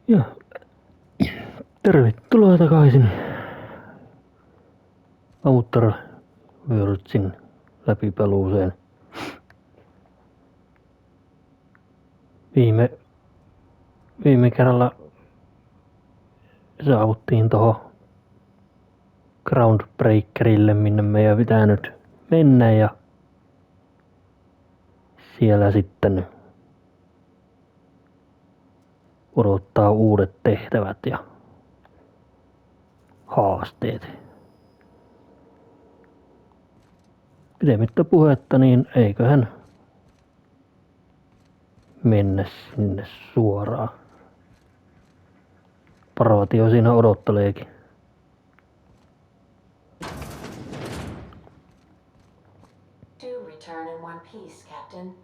Ja tervetuloa takaisin Outer-Worldsin läpipeluuseen. Viime kerralla saavuttiin tohon Groundbreakerille, minne meidän pitää nyt mennä, ja siellä sitten odottaa uudet tehtävät ja haasteet. Pidemmittä puhetta, niin eiköhän mennä sinne suoraan. Parvatio siinä odotteleekin. To return in one piece, Captain.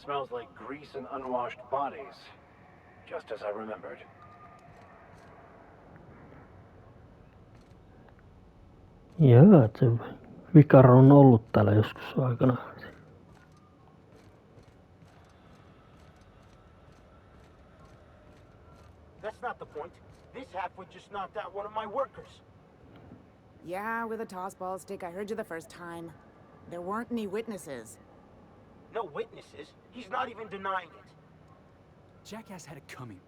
Smells like grease and unwashed bodies. Just as I remembered. Jaa, se vikar on ollut täällä joskus aikana. That's not the point. This halfwit just knocked out one of my workers. Yeah, with a toss ball stick. I heard you the first time. There weren't any witnesses. No witnesses. He's not even denying it. Jackass had it coming.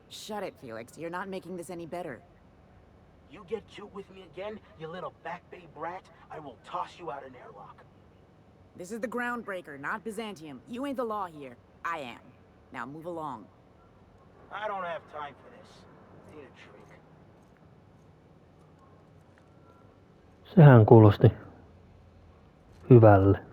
Shut it, Felix. You're not making this any better. You get cute with me again, you little back bay brat, I will toss you out an airlock. This is the Groundbreaker, not Byzantium. You ain't the law here. I am. Now move along. I don't have time for this. I need a drink. Sehän kuulosti hyvälle.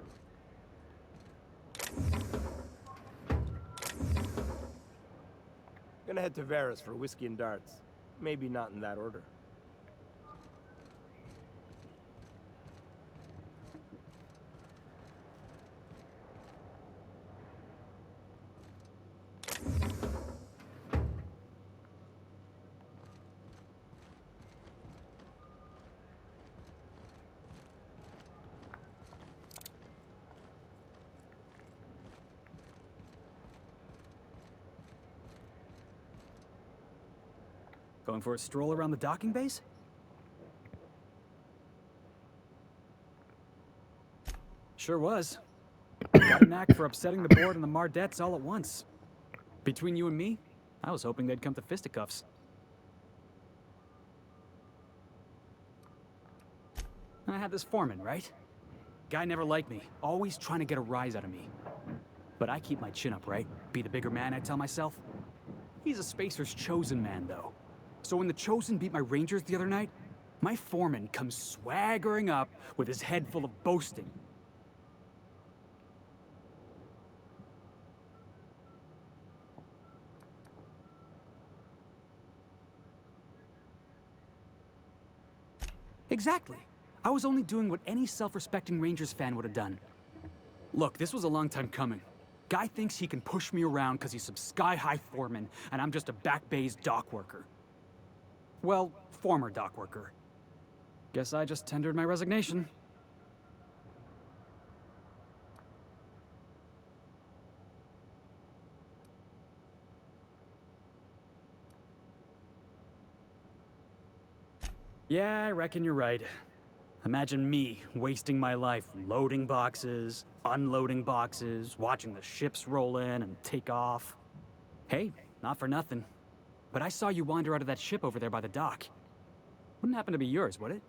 Gonna head to Vera's for whiskey and darts. Maybe not in that order. Going for a stroll around the docking base? Sure was. Got a knack for upsetting the board and the Mardettes all at once. Between you and me, I was hoping they'd come to fisticuffs. I had this foreman, right? Guy never liked me, always trying to get a rise out of me. But I keep my chin up, right? Be the bigger man, I tell myself. He's a Spacer's chosen man, though. So when the Chosen beat my Rangers the other night, my foreman comes swaggering up with his head full of boasting. Exactly. I was only doing what any self-respecting Rangers fan would have done. Look, this was a long time coming. Guy thinks he can push me around because he's some sky-high foreman, and I'm just a back bay's dock worker. Well, former dock worker. Guess I just tendered my resignation. Yeah, I reckon you're right. Imagine me wasting my life loading boxes, unloading boxes, watching the ships roll in and take off. Hey, not for nothing, but I saw you wander out of that ship over there by the dock. Wouldn't happen to be yours, would it?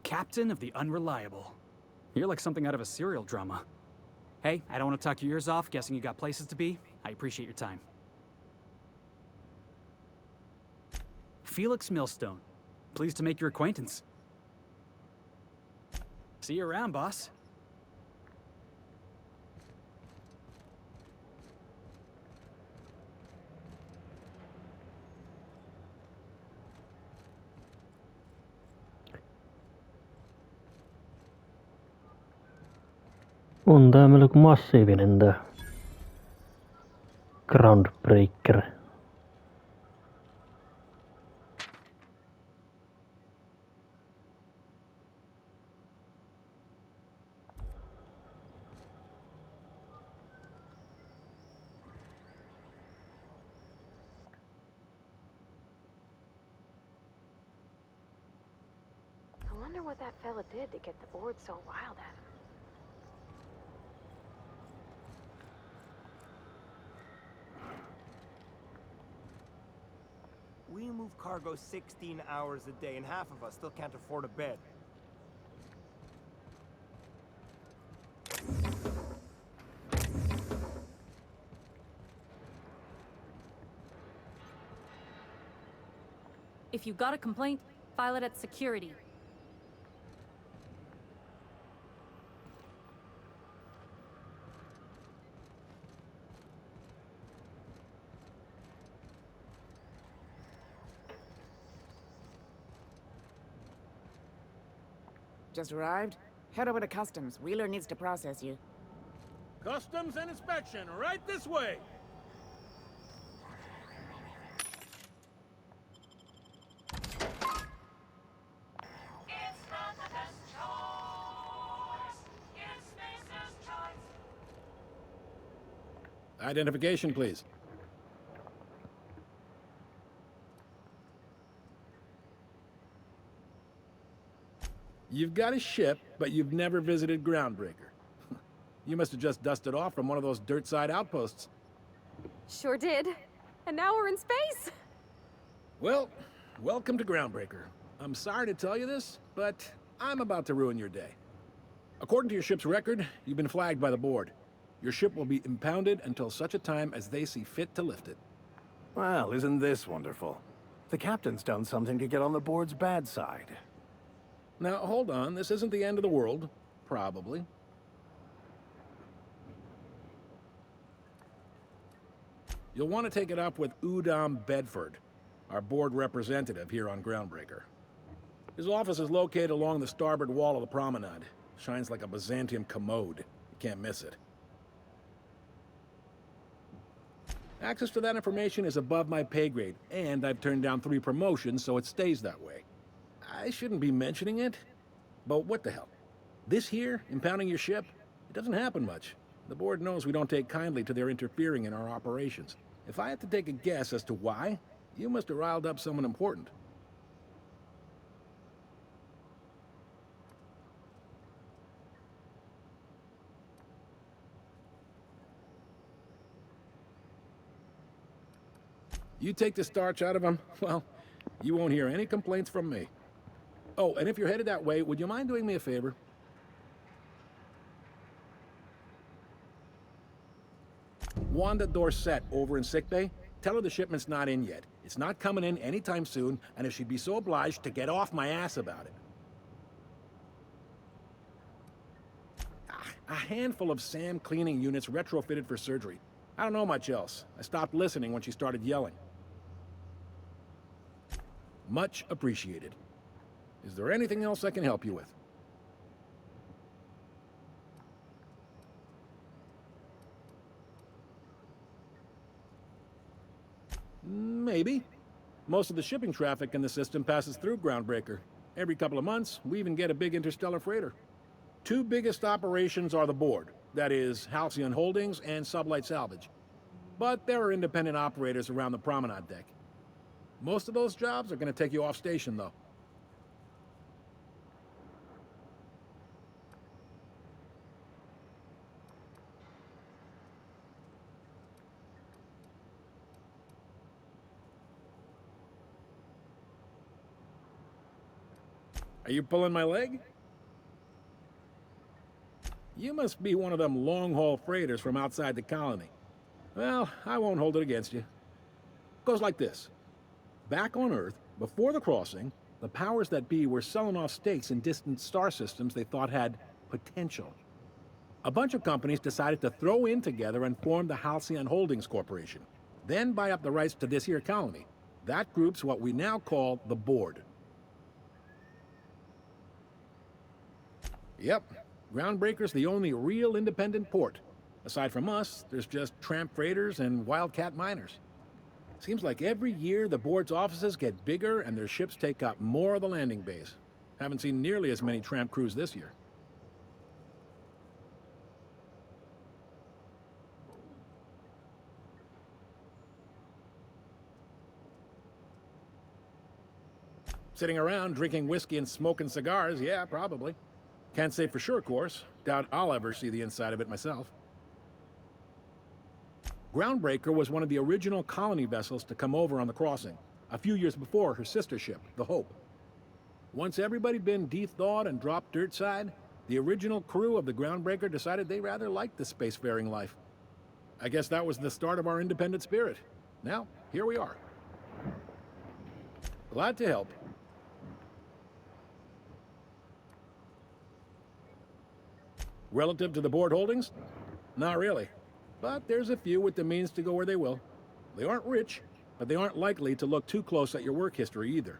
Captain of the Unreliable. You're like something out of a serial drama. Hey, I don't want to talk your ears off, guessing you got places to be. I appreciate your time. Felix Millstone. Pleased to make your acquaintance. See you around, boss. On tää melko massiivinen tää Groundbreaker. I wonder what that fella did to get the board so wild at him. We move cargo 16 hours a day, and half of us still can't afford a bed. If you got a complaint, file it at security. Just arrived? Head over to Customs. Wheeler needs to process you. Customs and inspection, right this way! Identification, please. You've got a ship, but you've never visited Groundbreaker. You must have just dusted off from one of those dirt-side outposts. Sure did. And now we're in space! Well, welcome to Groundbreaker. I'm sorry to tell you this, but I'm about to ruin your day. According to your ship's record, you've been flagged by the board. Your ship will be impounded until such a time as they see fit to lift it. Well, isn't this wonderful? The captain's done something to get on the board's bad side. Now, hold on. This isn't the end of the world. Probably. You'll want to take it up with Udom Bedford, our board representative here on Groundbreaker. His office is located along the starboard wall of the promenade. Shines like a Byzantium commode. You can't miss it. Access to that information is above my pay grade, and I've turned down 3 promotions, so it stays that way. I shouldn't be mentioning it, but what the hell? This here, impounding your ship, it doesn't happen much. The board knows we don't take kindly to their interfering in our operations. If I had to take a guess as to why, you must have riled up someone important. You take the starch out of them, well, you won't hear any complaints from me. Oh, and if you're headed that way, would you mind doing me a favor? Wanda Dorset over in sickbay, tell her the shipment's not in yet. It's not coming in anytime soon, and if she'd be so obliged to get off my ass about it. A handful of SAM cleaning units retrofitted for surgery. I don't know much else. I stopped listening when she started yelling. Much appreciated. Is there anything else I can help you with? Maybe. Most of the shipping traffic in the system passes through Groundbreaker. Every couple of months, we even get a big interstellar freighter. 2 biggest operations are the board. That is, Halcyon Holdings and Sublight Salvage. But there are independent operators around the promenade deck. Most of those jobs are going to take you off station, though. Are you pulling my leg? You must be one of them long-haul freighters from outside the colony. Well, I won't hold it against you. Goes like this. Back on Earth, Before the crossing, the powers that be were selling off stakes in distant star systems they thought had potential. A bunch of companies decided to throw in together and form the Halcyon Holdings Corporation, then buy up the rights to this here colony. That group's what we now call the Board. Yep, Groundbreaker's the only real independent port. Aside from us, there's just tramp freighters and wildcat miners. Seems like every year the Board's offices get bigger and their ships take up more of the landing base. Haven't seen nearly as many tramp crews this year. Sitting around drinking whiskey and smoking cigars, yeah, probably. Can't say for sure, of course. Doubt I'll ever see the inside of it myself. Groundbreaker was one of the original colony vessels to come over on the crossing, a few years before her sister ship, the Hope. Once everybody'd been de-thawed and dropped dirt side, the original crew of the Groundbreaker decided they rather liked the spacefaring life. I guess that was the start of our independent spirit. Now, here we are. Glad to help. Relative to the Board holdings? Not really. But there's a few with the means to go where they will. They aren't rich, but they aren't likely to look too close at your work history either.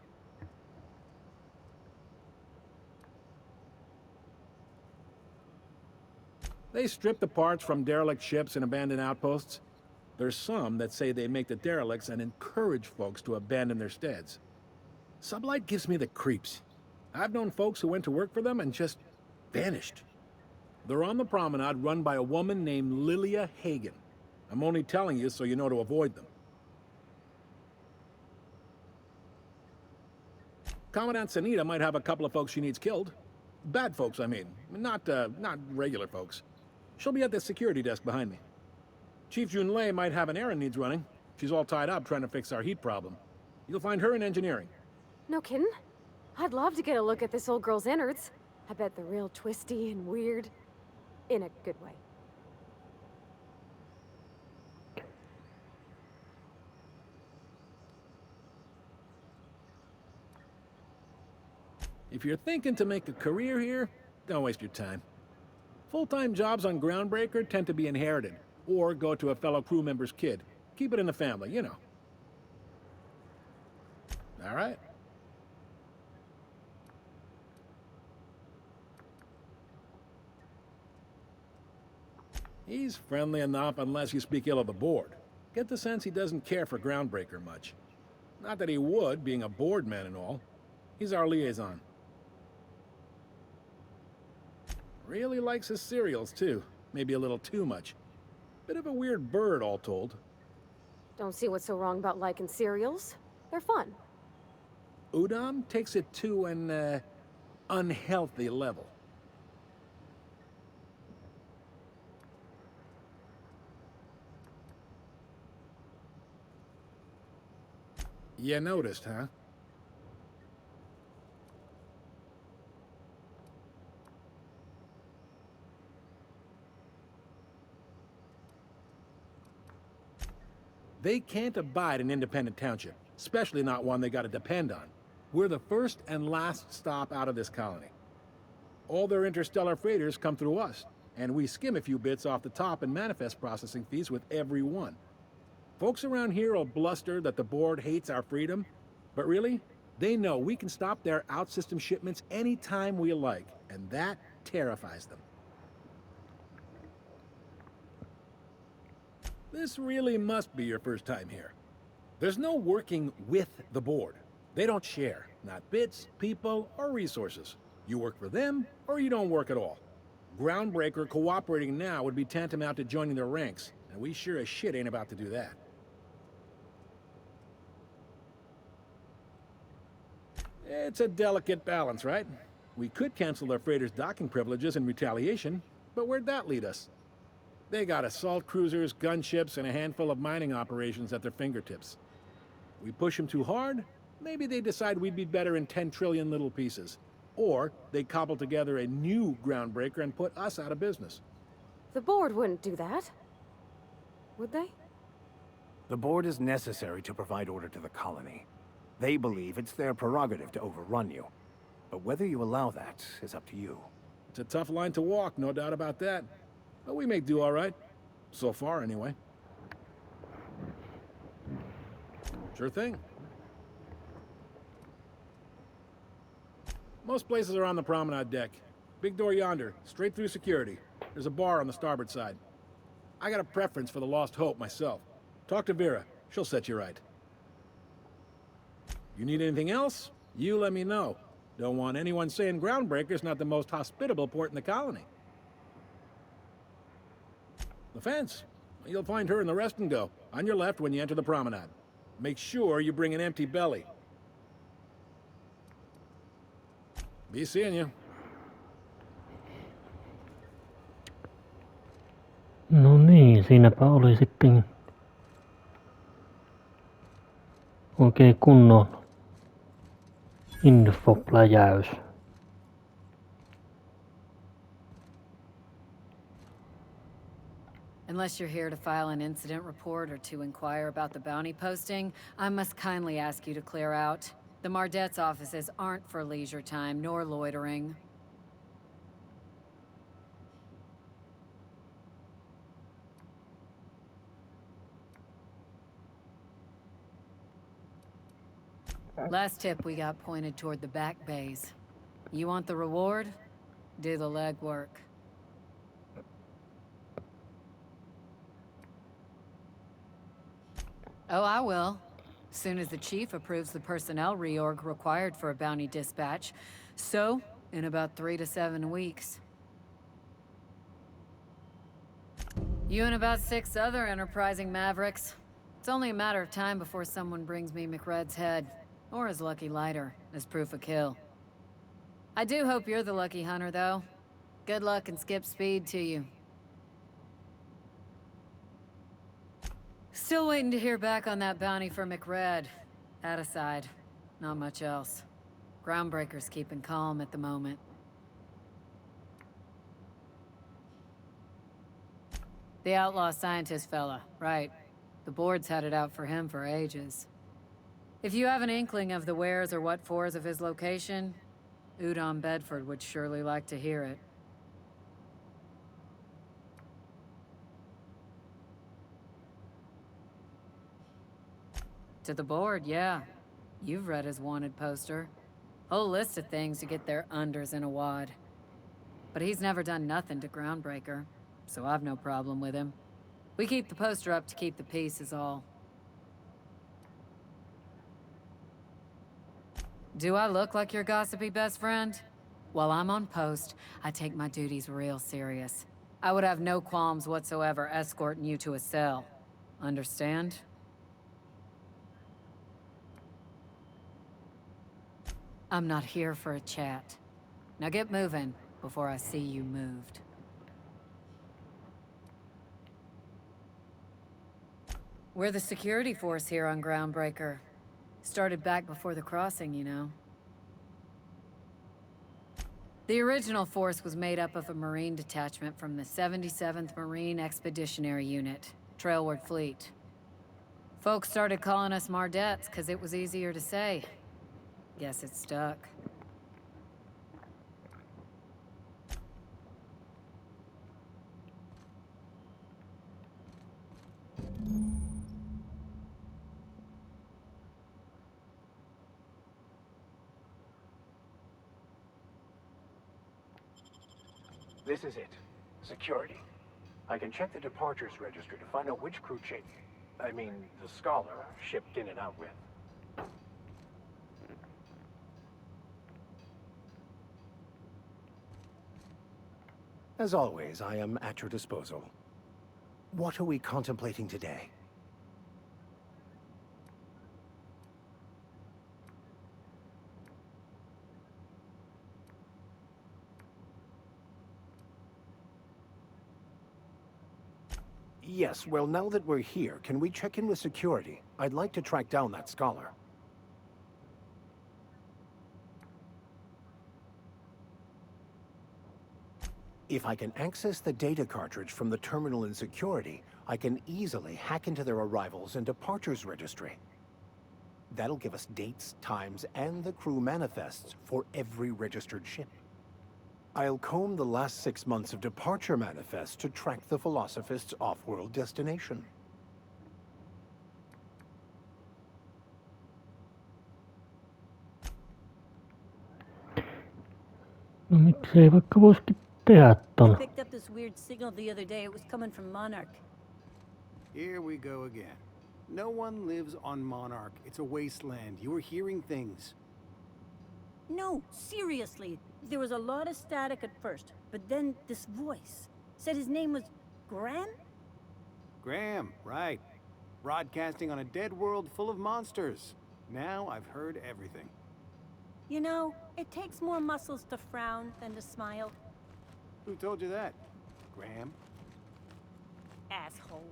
They strip the parts from derelict ships and abandoned outposts. There's some that say they make the derelicts and encourage folks to abandon their steads. Sublight gives me the creeps. I've known folks who went to work for them and just vanished. They're on the promenade run by a woman named Lilia Hagen. I'm only telling you so you know to avoid them. Commandant Sanita might have a couple of folks she needs killed. Bad folks, I mean. Not regular folks. She'll be at the security desk behind me. Chief Junlei might have an errand needs running. She's all tied up trying to fix our heat problem. You'll find her in engineering. No kidding? I'd love to get a look at this old girl's innards. I bet they're real twisty and weird. In a good way. If you're thinking to make a career here, don't waste your time. Full-time jobs on Groundbreaker tend to be inherited, or go to a fellow crew member's kid. Keep it in the family, you know. All right. He's friendly enough unless you speak ill of the Board. Get the sense he doesn't care for Groundbreaker much. Not that he would, being a Board man and all. He's our liaison. Really likes his cereals, too. Maybe a little too much. Bit of a weird bird, all told. Don't see what's so wrong about liking cereals. They're fun. Udam takes it to an, unhealthy level. You noticed, huh? They can't abide an independent township, especially not one they gotta depend on. We're the first and last stop out of this colony. All their interstellar freighters come through us, and we skim a few bits off the top in manifest processing fees with every one. Folks around here will bluster that the Board hates our freedom, but really, they know we can stop their out-system shipments anytime we like, and that terrifies them. This really must be your first time here. There's no working with the Board. They don't share, not bits, people, or resources. You work for them, or you don't work at all. Groundbreaker cooperating now would be tantamount to joining their ranks, and we sure as shit ain't about to do that. It's a delicate balance, right? We could cancel their freighters' docking privileges in retaliation, but where'd that lead us? They got assault cruisers, gunships, and a handful of mining operations at their fingertips. We push them too hard, maybe they decide we'd be better in 10 trillion little pieces. Or they cobble together a new Groundbreaker and put us out of business. The Board wouldn't do that. Would they? The Board is necessary to provide order to the colony. They believe it's their prerogative to overrun you. But whether you allow that is up to you. It's a tough line to walk, no doubt about that. But we make do all right. So far, anyway. Sure thing. Most places are on the promenade deck. Big door yonder, straight through security. There's a bar on the starboard side. I got a preference for the Lost Hope myself. Talk to Vera. She'll set you right. You need anything else? You let me know. Don't want anyone saying Groundbreaker's not the most hospitable port in the colony. The fence. You'll find her in the rest and go, on your left when you enter the promenade. Make sure you bring an empty belly. Be seeing you. No niin, siinäpä oli sitten oikein kunnon infopläjäys. Unless you're here to file an incident report or to inquire about the bounty posting, I must kindly ask you to clear out. The Mardet's offices aren't for leisure time nor loitering. Last tip we got pointed toward the back bays. You want the reward? Do the legwork. Oh, I will. Soon as the chief approves the personnel reorg required for a bounty dispatch. So, in about 3 to 7 weeks. You and about 6 other enterprising mavericks. It's only a matter of time before someone brings me McRed's head. Or his lucky lighter, as proof of kill. I do hope you're the lucky hunter, though. Good luck and skip speed to you. Still waiting to hear back on that bounty for McRed. That aside, not much else. Groundbreaker's keeping calm at the moment. The outlaw scientist fella, right. The board's had it out for him for ages. If you have an inkling of the wheres or what fors of his location, Udon Bedford would surely like to hear it. To the board, yeah. You've read his wanted poster. Whole list of things to get their unders in a wad. But he's never done nothing to Groundbreaker, so I've no problem with him. We keep the poster up to keep the peace is all. Do I look like your gossipy best friend? While I'm on post, I take my duties real serious. I would have no qualms whatsoever escorting you to a cell. Understand? I'm not here for a chat. Now get moving before I see you moved. We're the security force here on Groundbreaker. Started back before the crossing, you know. The original force was made up of a Marine detachment from the 77th Marine Expeditionary Unit, Trailward Fleet. Folks started calling us Mardets because it was easier to say. Guess it stuck. This is it. Security. I can check the departures registry to find out which crew the Scholar, shipped in and out with. As always, I am at your disposal. What are we contemplating today? Yes, well, now that we're here, can we check in with security? I'd like to track down that Scholar. If I can access the data cartridge from the terminal in security, I can easily hack into their arrivals and departures registry. That'll give us dates, times, and the crew manifests for every registered ship. I'll comb the last 6 months of departure manifests to track the Philosophist's off-world destination. No miksei vaikka voisikin tehdä ton. Picked up this weird signal the other day. It was coming from Monarch. Here we go again. No one lives on Monarch. It's a wasteland. You were hearing things. No, seriously. There was a lot of static at first, but then this voice said his name was Graham? Graham, right. Broadcasting on a dead world full of monsters. Now I've heard everything. You know, it takes more muscles to frown than to smile. Who told you that? Graham? Asshole.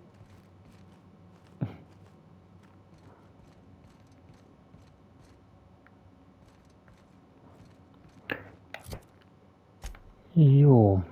Joo.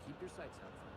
Keep your sights out, friend.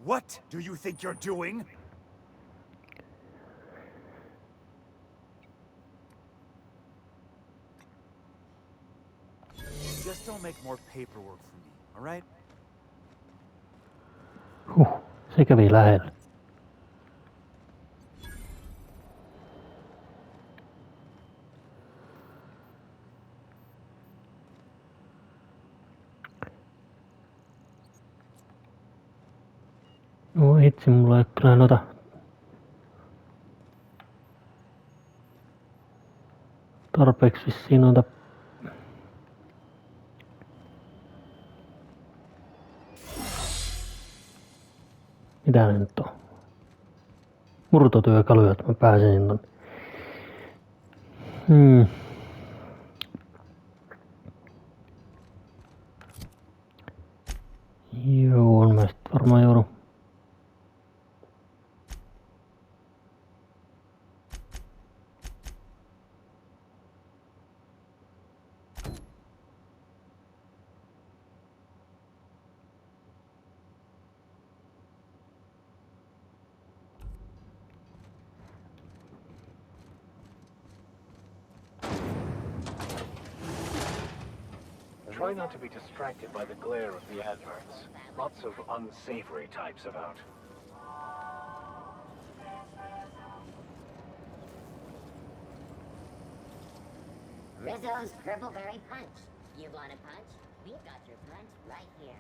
What do you think you're doing? Just don't make more paperwork for me, all right? Se kävi lähellä. No itse mulla ei kyllä noita tarpeeksi vissiin noita mitä ne nyt on? Murtotyökaluja, että mä pääsen tonne. Joo, mä sit varmaan joudun. Try not to be distracted by the glare of the adverts. Lots of unsavory types about. Rizzo's Purple Berry Punch. You want a punch? We've got your lunch right here.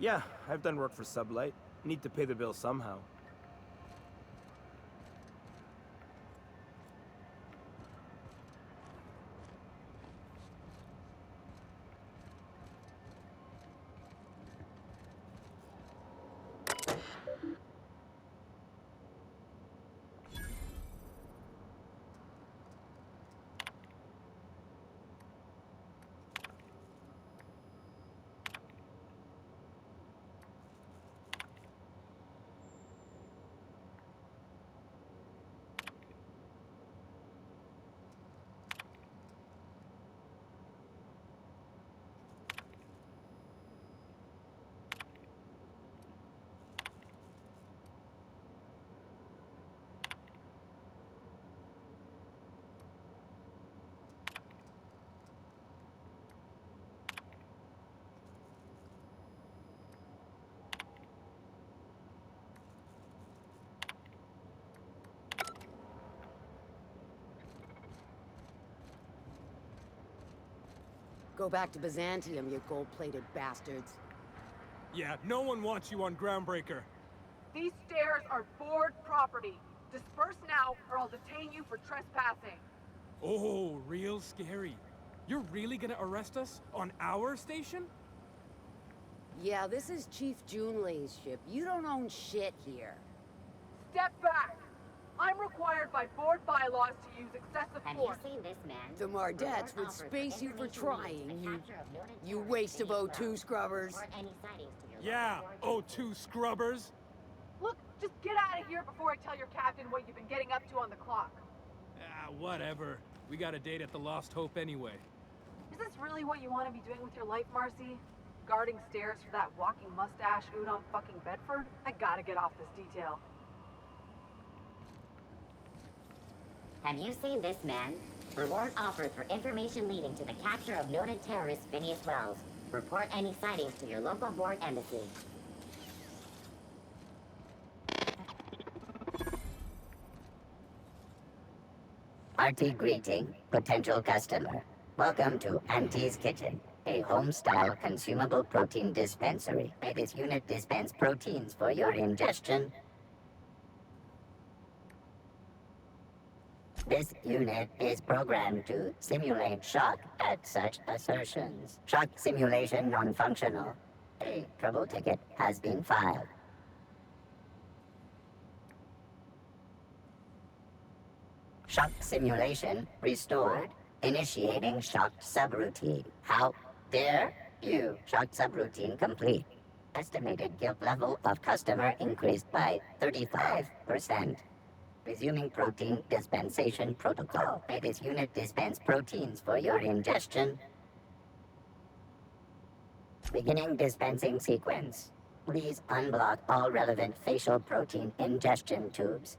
Yeah, I've done work for Sublight. Need to pay the bill somehow. Go back to Byzantium, you gold-plated bastards. Yeah, no one wants you on Groundbreaker. These stairs are board property. Disperse now, or I'll detain you for trespassing. Oh, real scary. You're really gonna arrest us on our station? Yeah, this is Chief Junlei's ship. You don't own shit here. Step back! I'm required by board bylaws to use excessive force. Have you seen this man? The Mardettes would space you for trying, you waste of O2 scrubbers. Yeah, O2 scrubbers. Look, just get out of here before I tell your captain what you've been getting up to on the clock. Ah, whatever. We got a date at the Lost Hope anyway. Is this really what you want to be doing with your life, Marcy? Guarding stairs for that walking mustache Udon fucking Bedford? I gotta get off this detail. Have you seen this man? Reward offered for information leading to the capture of noted terrorist Phineas Wells. Report any sightings to your local board embassy. Hearty greeting, potential customer. Welcome to Auntie's Kitchen, a home-style consumable protein dispensary. May this unit dispense proteins for your ingestion. This unit is programmed to simulate shock at such assertions. Shock simulation non-functional. A trouble ticket has been filed. Shock simulation restored. Initiating shock subroutine. How dare you? Shock subroutine complete. Estimated guilt level of customer increased by 35%. Resuming protein dispensation protocol. May this unit dispense proteins for your ingestion. Beginning dispensing sequence. Please unblock all relevant facial protein ingestion tubes.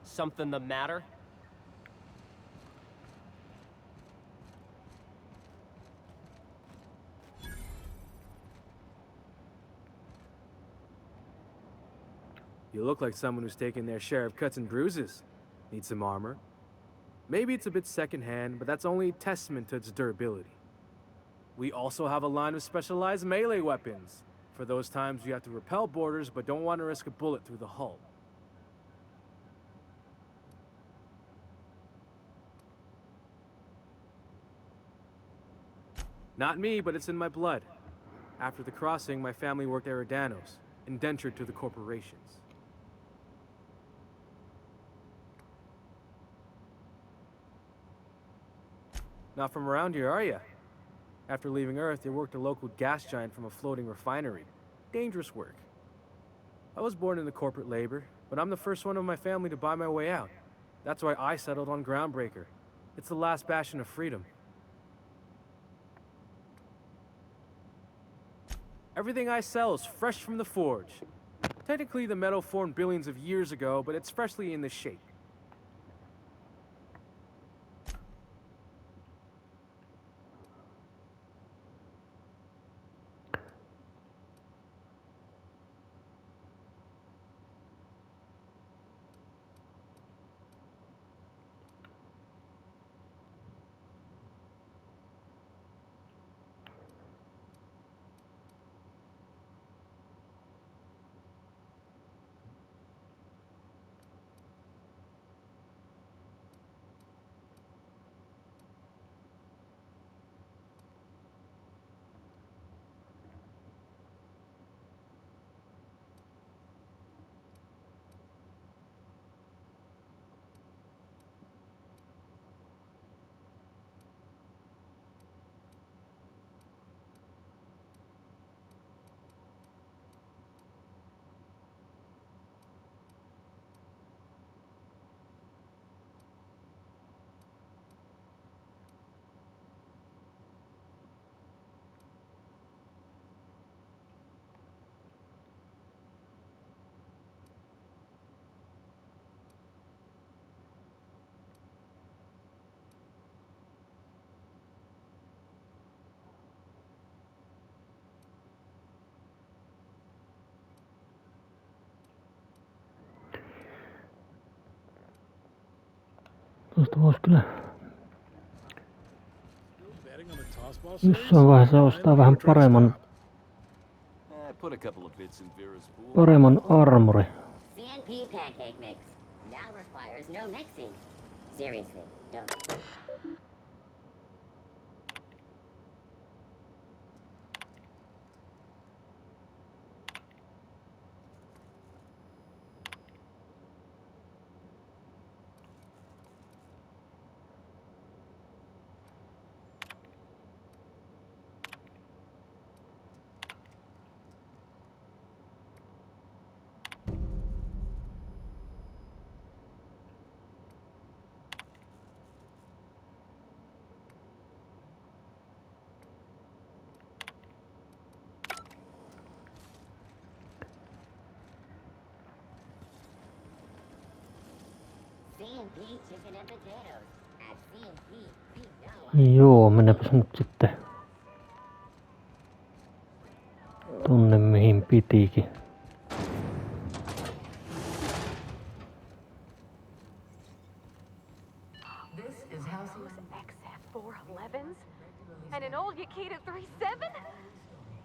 Something the matter? You look like someone who's taken their share of cuts and bruises. Need some armor? Maybe it's a bit secondhand, but that's only testament to its durability. We also have a line of specialized melee weapons, for those times you have to repel boarders but don't want to risk a bullet through the hull. Not me, but it's in my blood. After the crossing, my family worked Eridanos, indentured to the corporations. Not from around here, are you? After leaving Earth, you worked a local gas giant from a floating refinery. Dangerous work. I was born into corporate labor, but I'm the first one of my family to buy my way out. That's why I settled on Groundbreaker. It's the last bastion of freedom. Everything I sell is fresh from the forge. Technically, the metal formed billions of years ago, but it's freshly in this shape. Tuosta vois kyllä jossain vaiheessa ostaa vähän paremman armori. CNP pancake mix now requires no mixing. Seriously, don't. CNP chicken and potatoes. At CNP, we know. Joo, mennäpäs nyt sitten tonne mihin pitikin. This is Halcyon's XF411s and an old Yakita 37?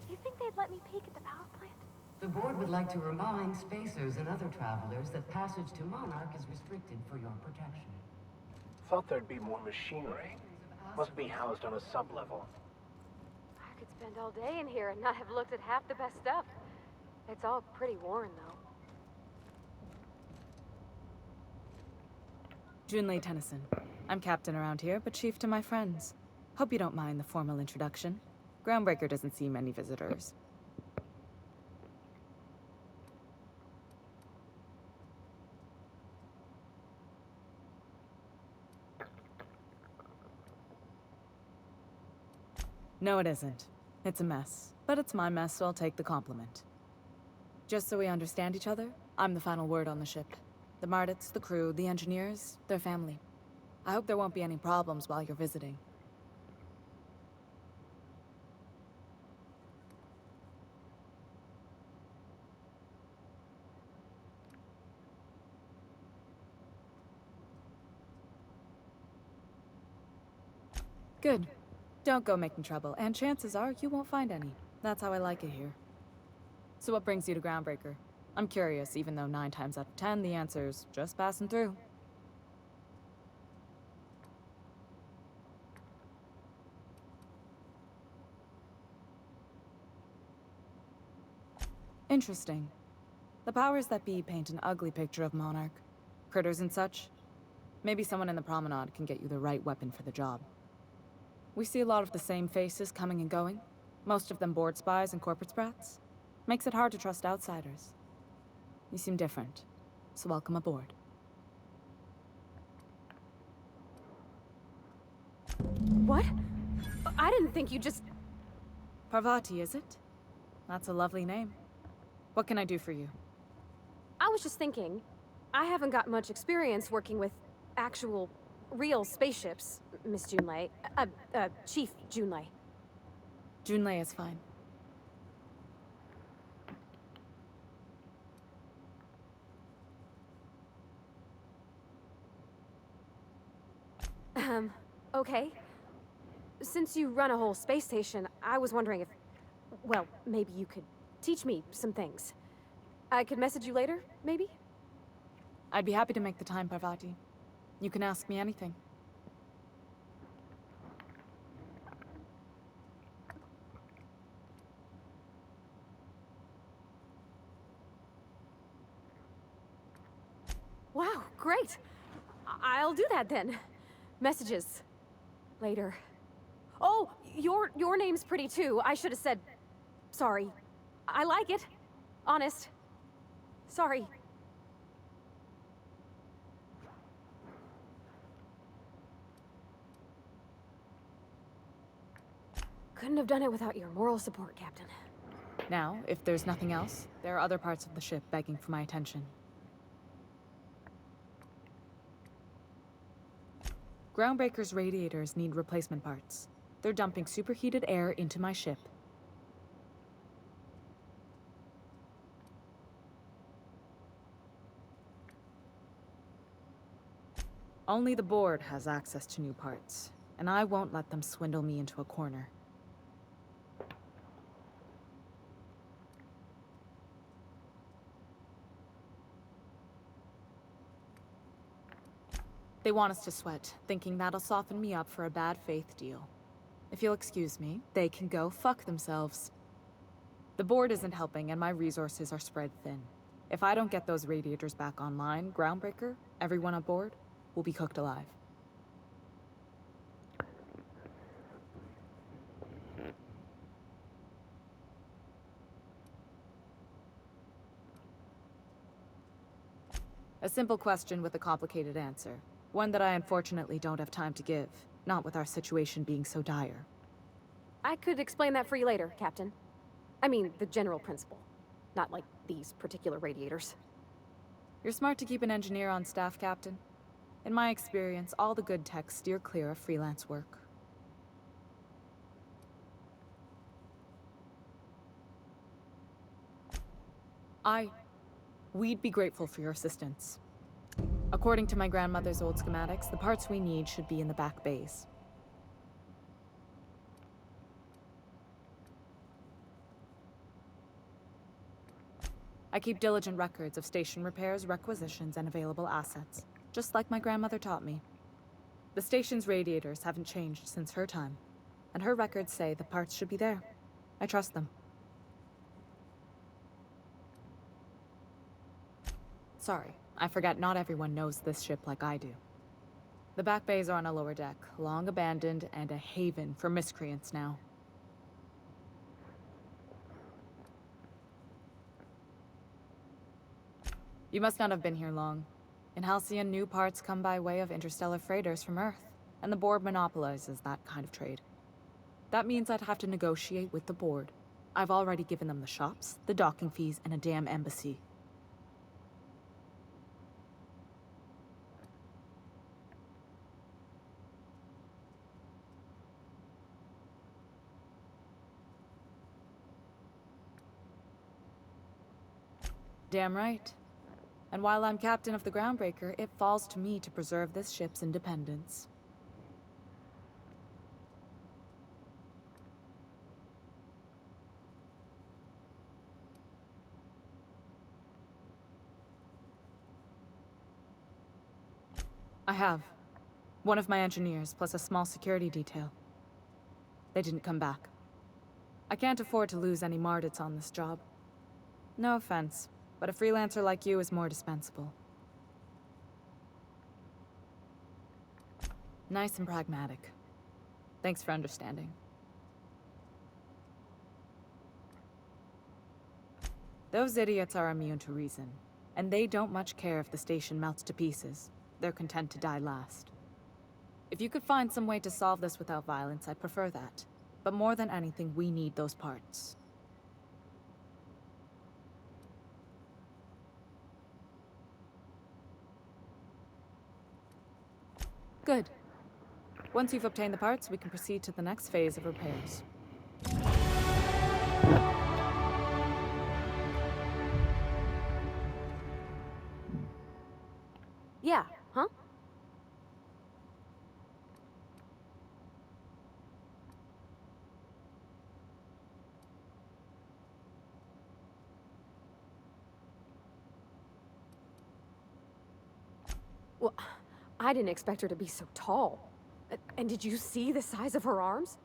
You think they'd let me peek at the power plant? The board would like to remind spacers and other travelers that passage to Monarch is restricted for your protection. Thought there'd be more machinery. Must be housed on a sub-level. I could spend all day in here and not have looked at half the best stuff. It's all pretty worn, though. Junlei Tennyson. I'm captain around here, but chief to my friends. Hope you don't mind the formal introduction. Groundbreaker doesn't see many visitors. No, it isn't. It's a mess. But it's my mess, so I'll take the compliment. Just so we understand each other, I'm the final word on the ship. The Mardits, the crew, the engineers, their family. I hope there won't be any problems while you're visiting. Good. Don't go making trouble, and chances are you won't find any. That's how I like it here. So what brings you to Groundbreaker? I'm curious, even though 9 times out of 10 the answer's just passing through. Interesting. The powers that be paint an ugly picture of Monarch. Critters and such. Maybe someone in the promenade can get you the right weapon for the job. We see a lot of the same faces coming and going. Most of them board spies and corporate sprats. Makes it hard to trust outsiders. You seem different, so welcome aboard. What? I didn't think you just... Parvati, is it? That's a lovely name. What can I do for you? I was just thinking, I haven't got much experience working with actual, real spaceships, Miss Junlei. Chief Junlei. Junlei is fine. Okay. Since you run a whole space station, I was wondering if... Well, maybe you could teach me some things. I could message you later, maybe? I'd be happy to make the time, Parvati. You can ask me anything. Wow, great! I'll do that then. Messages. Later. Oh, your name's pretty too. I should have said... Sorry. I like it. Honest. Sorry. Couldn't have done it without your moral support, Captain. Now, if there's nothing else, there are other parts of the ship begging for my attention. Groundbreaker's radiators need replacement parts. They're dumping superheated air into my ship. Only the board has access to new parts, and I won't let them swindle me into a corner. They want us to sweat, thinking that'll soften me up for a bad faith deal. If you'll excuse me, they can go fuck themselves. The board isn't helping and my resources are spread thin. If I don't get those radiators back online, Groundbreaker, everyone aboard, will be cooked alive. A simple question with a complicated answer. One that I unfortunately don't have time to give, not with our situation being so dire. I could explain that for you later, Captain. I mean, the general principle. Not like these particular radiators. You're smart to keep an engineer on staff, Captain. In my experience, all the good techs steer clear of freelance work. We'd be grateful for your assistance. According to my grandmother's old schematics, the parts we need should be in the back bays. I keep diligent records of station repairs, requisitions, and available assets, just like my grandmother taught me. The station's radiators haven't changed since her time, and her records say the parts should be there. I trust them. Sorry, I forgot not everyone knows this ship like I do. The back bays are on a lower deck, long abandoned and a haven for miscreants now. You must not have been here long. In Halcyon, new parts come by way of interstellar freighters from Earth, and the board monopolizes that kind of trade. That means I'd have to negotiate with the board. I've already given them the shops, the docking fees, and a damn embassy. Damn right. And while I'm captain of the Groundbreaker, it falls to me to preserve this ship's independence. I have. One of my engineers, plus a small security detail. They didn't come back. I can't afford to lose any Mardits on this job. No offense, but a freelancer like you is more dispensable. Nice and pragmatic. Thanks for understanding. Those idiots are immune to reason, and they don't much care if the station melts to pieces. They're content to die last. If you could find some way to solve this without violence, I'd prefer that. But more than anything, we need those parts. Good. Once you've obtained the parts, we can proceed to the next phase of repairs. Yeah, huh? Well, I didn't expect her to be so tall. And did you see the size of her arms?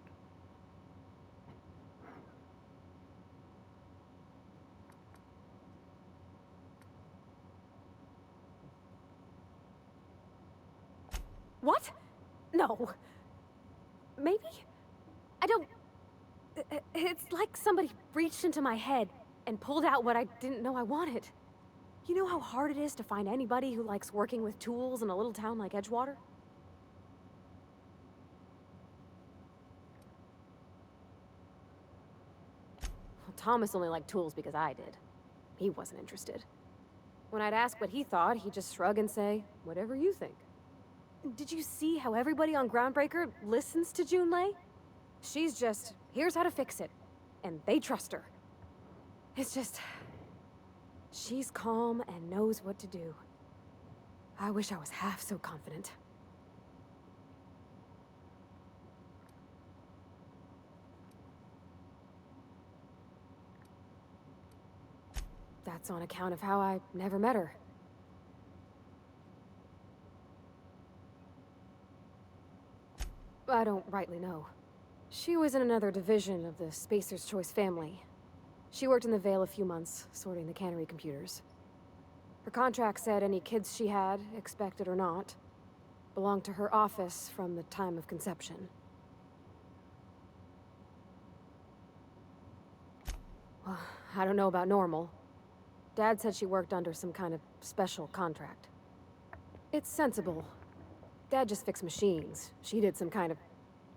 What? No. Maybe? I don't... It's like somebody reached into my head and pulled out what I didn't know I wanted. You know how hard it is to find anybody who likes working with tools in a little town like Edgewater? Well, Thomas only liked tools because I did. He wasn't interested. When I'd ask what he thought, he'd just shrug and say, whatever you think. Did you see how everybody on Groundbreaker listens to Junlei? She's just, here's how to fix it. And they trust her. It's just... she's calm and knows what to do. I wish I was half so confident. That's on account of how I never met her. I don't rightly know. She was in another division of the Spacer's Choice family. She worked in the Vale a few months, sorting the cannery computers. Her contract said any kids she had, expected or not, belonged to her office from the time of conception. Well, I don't know about normal. Dad said she worked under some kind of special contract. It's sensible. Dad just fixed machines. She did some kind of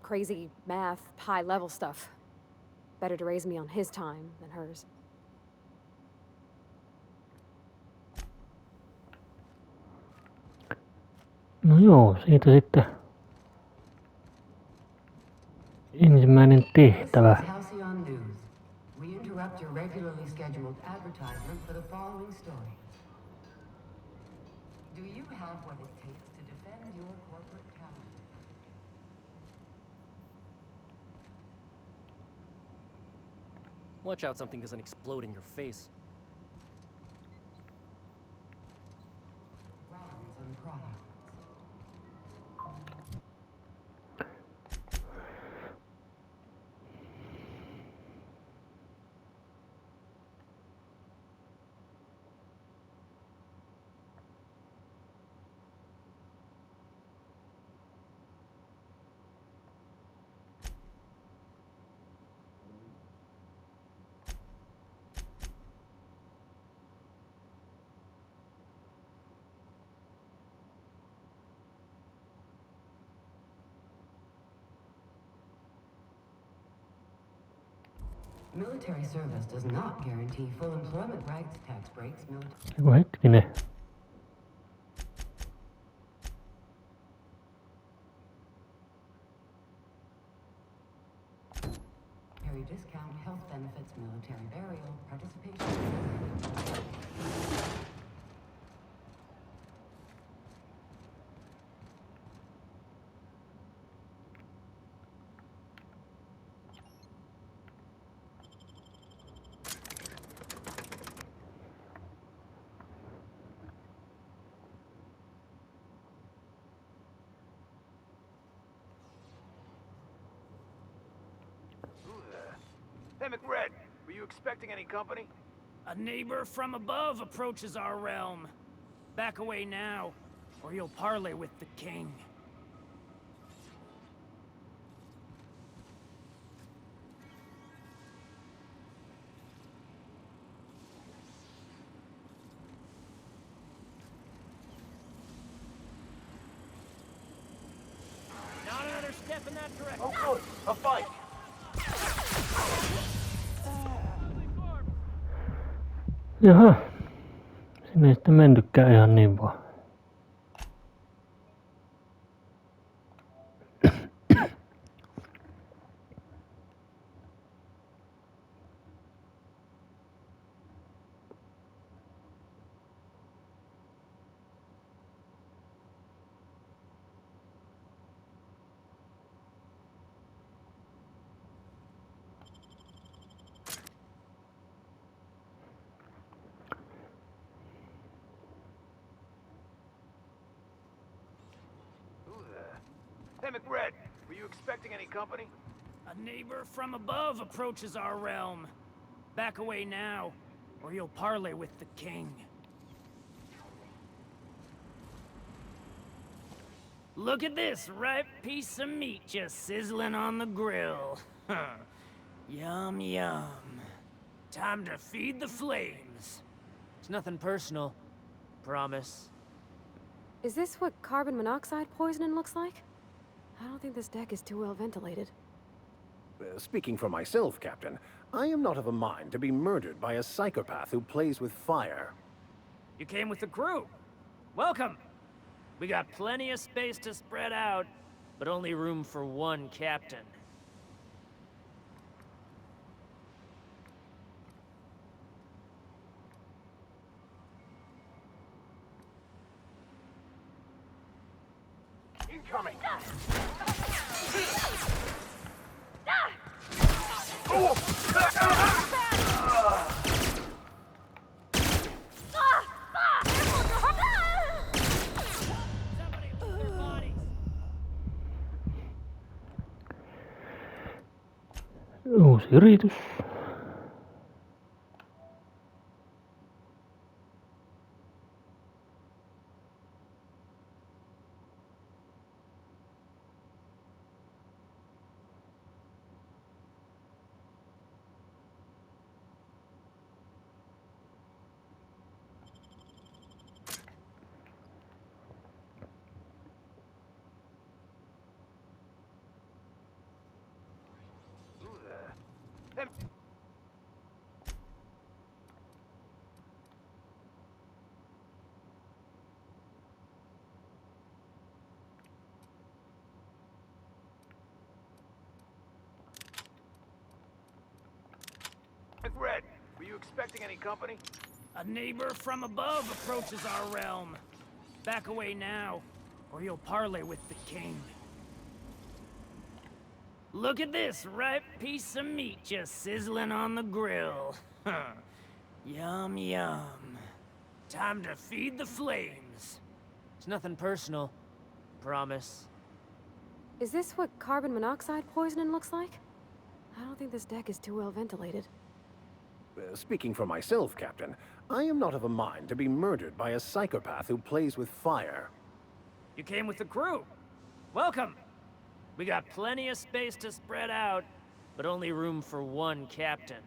crazy math, high-level stuff. Better to raise me on his time than hers. No joo, siitä sitten ensimmäinen tehtävä. This is Halcyon News. We interrupt your regularly scheduled advertisement for the following story. Do you have what it takes to defend your corporate calendar? Watch out something doesn't explode in your face. Brands and products. Military service does not guarantee full employment rights, tax breaks, Joku hetkinen. military discount, health benefits, military burial, participation. Hey, McRed, were you expecting any company? A neighbor from above approaches our realm. Back away now, or you'll parley with the king. Not another step in that direction. Oh, good. A fight. Jaha. Sinne ei sitten mentykään ihan niin vaan. Hey, McRed, were you expecting any company? A neighbor from above approaches our realm. Back away now, or you'll parley with the king. Look at this ripe piece of meat just sizzling on the grill. Yum, yum. Time to feed the flames. It's nothing personal. Promise. Is this what carbon monoxide poisoning looks like? I don't think this deck is too well ventilated. Speaking for myself, Captain, I am not of a mind to be murdered by a psychopath who plays with fire. You came with the crew. Welcome. We got plenty of space to spread out, but only room for one captain. Incoming. Uusi yritys. McRed, were you expecting any company? A neighbor from above approaches our realm. Back away now, or you'll parley with the king. Look at this ripe piece of meat just sizzling on the grill. Yum, yum. Time to feed the flames. It's nothing personal. Promise. Is this what carbon monoxide poisoning looks like? I don't think this deck is too well ventilated. Speaking for myself, Captain, I am not of a mind to be murdered by a psychopath who plays with fire. You came with the crew. Welcome. We got plenty of space to spread out, but only room for one captain.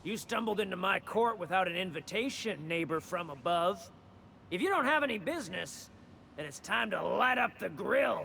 You stumbled into my court without an invitation, neighbor from above. If you don't have any business, then it's time to light up the grill.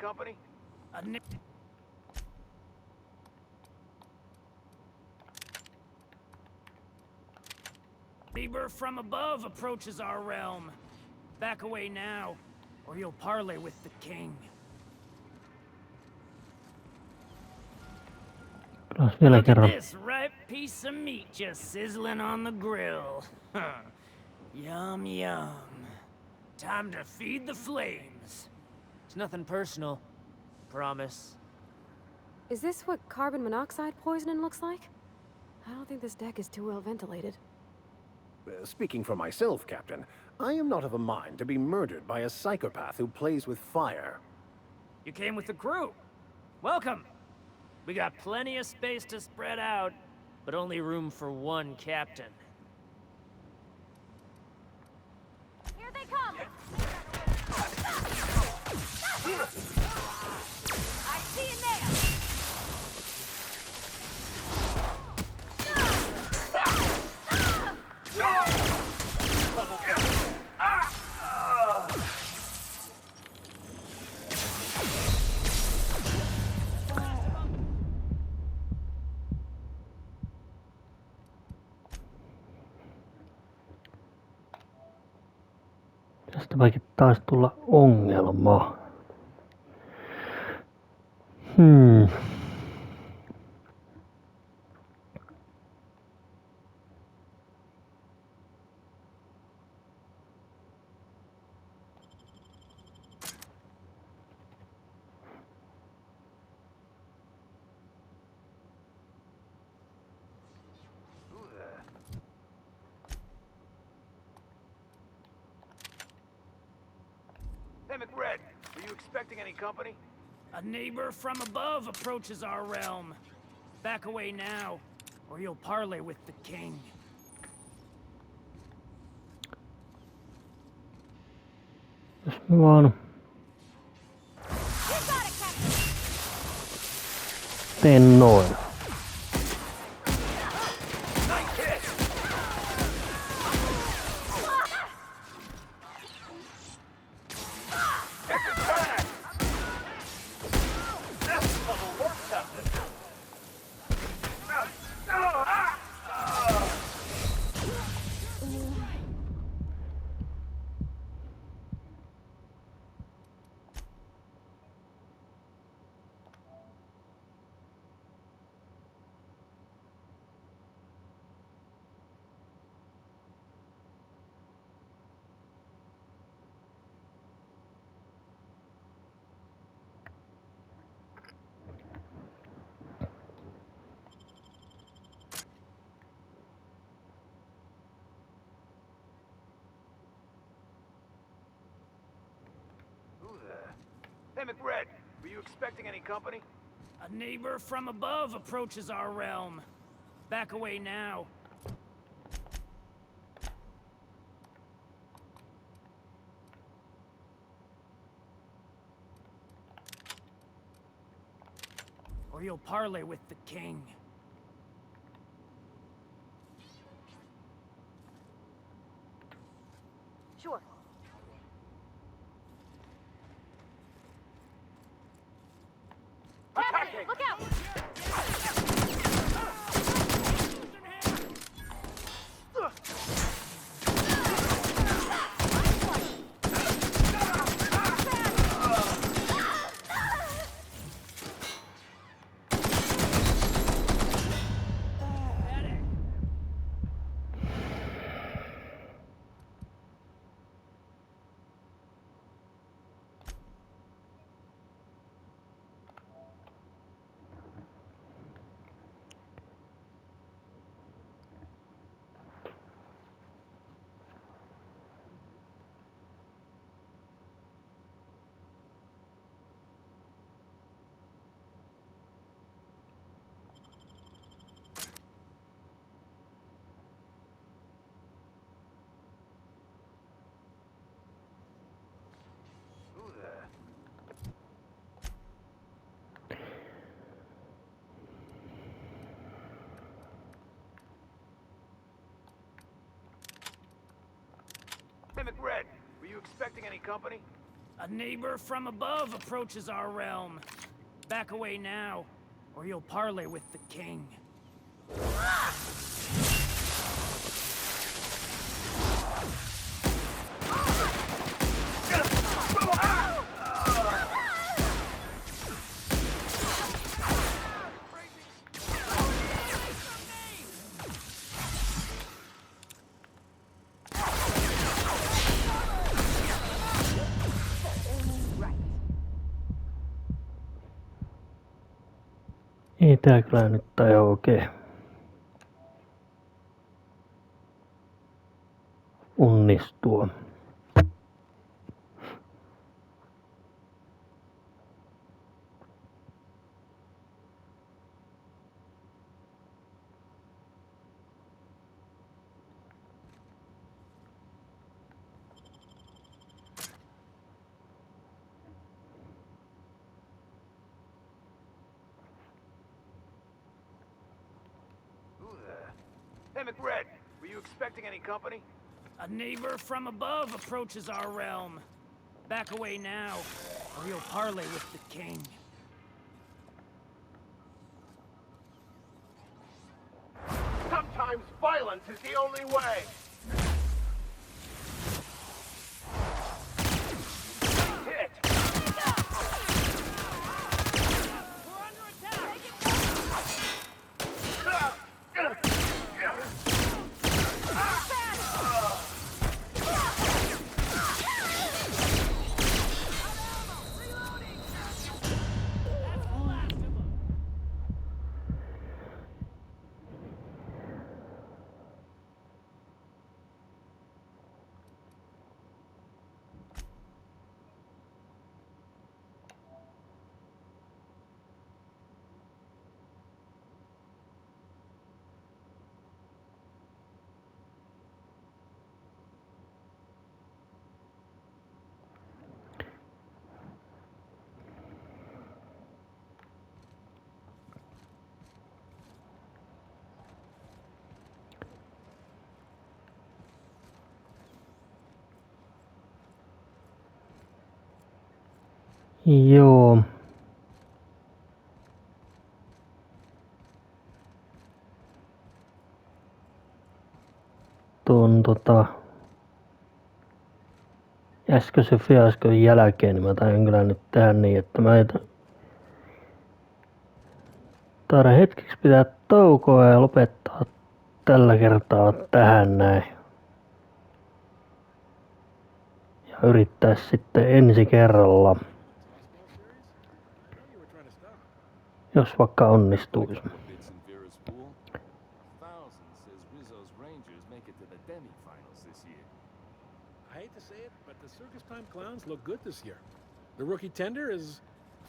company? Neighbor from above approaches our realm. Back away now, or you'll parley with the king. Vielä kerran. This ripe piece of meat just sizzling on the grill. Yum, yum. Time to feed the flames. It's nothing personal. Promise. Is this what carbon monoxide poisoning looks like? I don't think this deck is too well ventilated. Speaking for myself, Captain, I am not of a mind to be murdered by a psychopath who plays with fire. You came with the crew. Welcome. We got plenty of space to spread out, but only room for one captain. Here they come! I see you now! Tästä vaikka taisi tulla ongelma. Hey, McRed, were you expecting any company? A neighbor from above approaches our realm. Back away now, or you'll parley with the king. Jos me vaan teen noin. Hey, McRed, were you expecting any company? A neighbor from above approaches our realm. Back away now. Or you'll parley with the king. Sure. Attacking! Look out! Hey, McRed, were you expecting any company? A neighbor from above approaches our realm. Back away now, or you'll parley with the king. Ei tää kyllä nyt tai oikein onnistua. Hey, McRed, were you expecting any company? A neighbor from above approaches our realm. Back away now, or you'll parley with the king. Sometimes violence is the only way! Hit! We're under attack! Joo. Tuon äskeisen fiaskon jälkeen niin mä tain kyllä nyt tehdä niin, että mä taidan hetkeksi pitää taukoa ja lopettaa tällä kertaa tähän näin. Ja yrittää sitten ensi kerralla. Jos vaikka onnistuisi. I hate to say it, but the circus time clowns look good this year. The rookie tender is,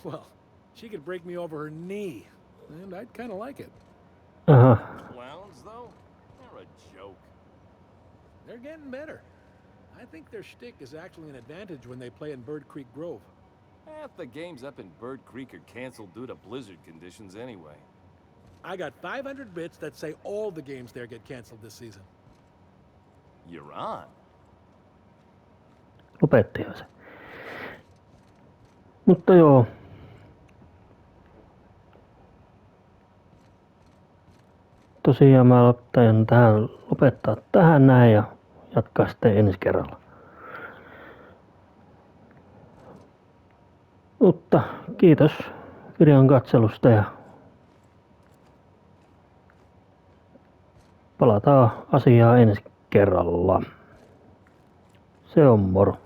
well, she could break me over her knee, and I'd kind of like it. Uh-huh. Clowns, though? They're a joke. They're getting better. I think their shtick is actually an advantage when they play in Bird Creek Grove. Half the games up in Bird Creek are canceled due to blizzard conditions anyway. I got 500 bits that say all the games there get canceled this season. You're on. Lopettihan se. Mutta joo. Tosiaan mä lopettaa tähän näin ja jatkaa sitten ensi kerralla. Mutta kiitos videon katselusta ja palataan asiaan ensi kerralla. Se on moro.